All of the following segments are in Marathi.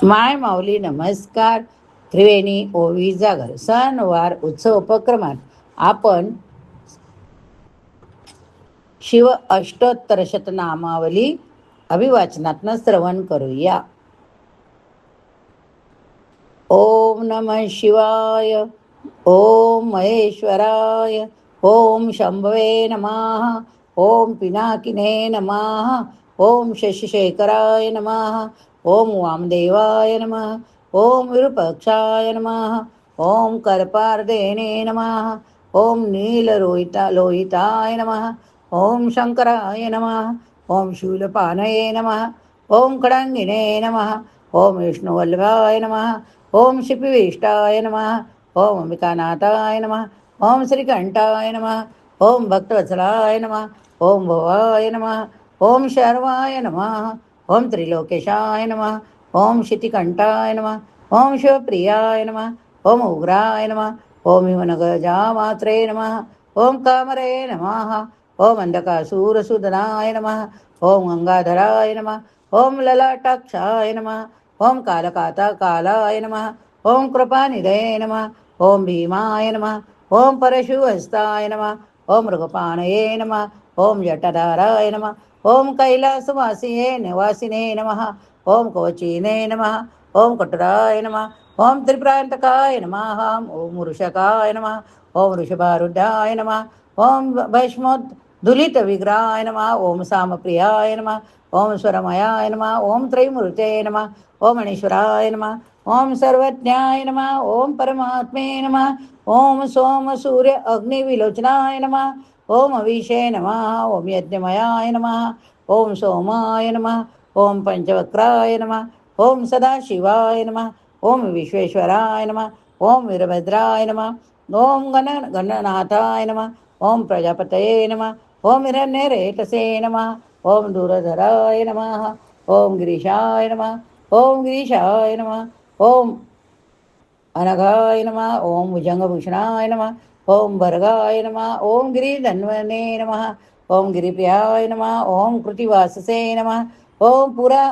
माय माऊली नमस्कार. त्रिवेणी ओवी जागर सणवार उत्सव उपक्रमात आपण शिव अष्टोत्तर शतनामावली अभिवाचनातनं श्रवण करूया. ओम नमः शिवाय. ओम महेश्वराय. ओम शंभवे नमः. ओम पिनाकिने नमः. ओम शशिशेखराय नमः. ओम वामदेवाय नमः. ओम विरूपाक्षाय नमः. ओम कर्पार्देने नमः. ओम लोहिताय नमः. ओम शंकराय नमः. ओम शूलपानये नमः. ओम खडांगिने नमः. ओम विष्णुवल्लभाय नमः. ओम शिपिविष्टाय नमः. ओम अंबिकानाथाय नमः. ओम श्रीकंठाय नमः. ओम भक्तवत्सलाय नमः. ओम भवाय नमः. ओम शर्वाय नमः. ओम त्रिलोकेशाय नमः. ओम शितिकंठाय नमः. ओम शिवप्रियाय नमः. ओम उग्राय नमः. ओम हिमनगजामात्रे नमः. ओम कामरे नमः. ओम अंधकासूरसूदनाय नमः. ओम गंगाधराय नमः. ओम ललाटाक्षाय नमः. ओम कालकालाय नमः. ओम कृपानिधये नमः. ओम भीमाय नमः. ओम परशुहस्ताय नमः. ओम मृगपाणये नमः. ओम जटधाराय नमः. ओम कैलासवासिये निवासिने नमः. ओम कवचीने नमः. ओम कटुराय नमः. ओम त्रिप्रांतकाय नमः. ओम वृषकाय नमः. ओम वृषभारूढाय नमः. ओम भस्मोद्धुलित विग्रहाय नमः. ओम सामप्रियाय नमः. ओम स्वरमयाय नमः. ओम त्रैमूर्ते नमः. ओम अणीश्वराय नमः. ओम सर्वज्ञाय नमः. ओम परमात्मे नमः. ओम सोम सूर्य अग्नि विलोचनाय नमः. ओम अविषे नमः. ओम यज्ञमयाय नमः. ओम सोमाय नमः. ओम पंचवक्राय नमः. ओम सदाशिवाय नमः. ओम विश्वेश्वराय नमः. ओम वीरभद्राय नमः. ओम गणनाथाय नमः. ओम प्रजापतये नमः. ओम हिरण्यरेतसे नमः. ओम दूरधराय नमः. ओम गिरीशाय नमः. ओम गिरीशाय नमः. ओम अनघाय नमः. ओम भुजंगभूषणाय नमः. ओम भर्गाय नमः. ओम गिरिधन्वने नमः. ओम गिरिप्रियाय नमः. ओम कृतिवाससे नमः. ओम पुरा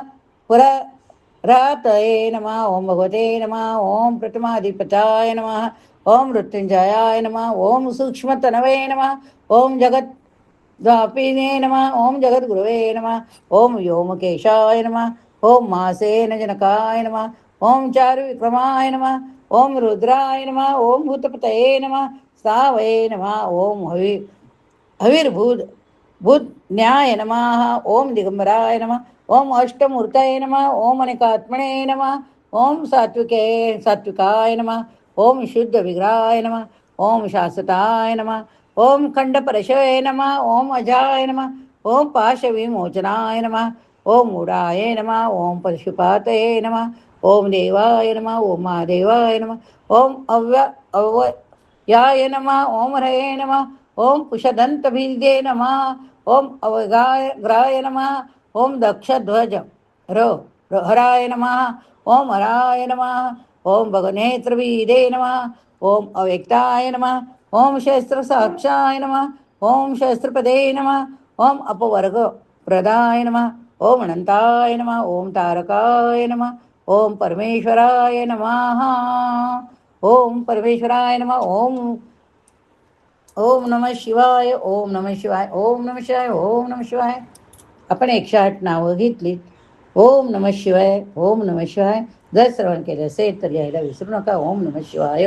रातये नमः. ओम भगवते नमः. ओम प्रथमाधिपताय नमः. ओम मृत्युंजयाय नमः. ओम सूक्ष्मतनवे नमः. ओम जगत द्वापिने नमः. ओम जगद्गुरवे नमः. ओम व्योमकेशाय नमः. ओम मासेन जनकाय नमः. ओम चारुविक्रमाय नमः. ओम रुद्राय नमः. ओम भूतपतये नमः. सावये नमः. ओम हविर्भूत न्याय नमः. ओम दिगंबराय नमः. ओम अष्टमूर्तये नमः. ओम अनेकात्मने नमः. ओम सात्विकाय नमः. ओम शुद्ध विग्रहाय नमः. ओम शाश्वताय नमः. ओम खंडपरशवे नमः. ओम अजाय नमः. ओम पाशविमोचनाय नमः. ओम मूढाय नमः. ओम पशुपातये नमः. ओम देवाय नमः. ओम महादेवाय नमः. ओम अव्ययाय नमः. ओम हरये नमः. ओम कुशदंतभिदे नमः. ओम अवगाय ग्राय नमः. ओम दक्षध्वज हराय नमः. ओम हराय नमः. ओम भगनेत्रवीदे नमः. ओम अव्यक्ताय नमः. ओम शस्त्रसाक्षाय नमः. ओम शस्त्रपदे नमः. ओम अपवर्ग प्रदाय नमः. ओम अनंताय नमः. ओम तारकाय नमः. ओम परमेश्वराय नमः. ओम परमेश्वराय नमः. ओम ओम नमः शिवाय. ओम नमः शिवाय. ओम नमः शिवाय. ओम नमः शिवाय. आपण 108 नावं घेतलीत. ओम नमः शिवाय. ओम नमः शिवाय. जर श्रवण केलं असेल तर लिहायला विसरू नका. ओम नमः शिवाय.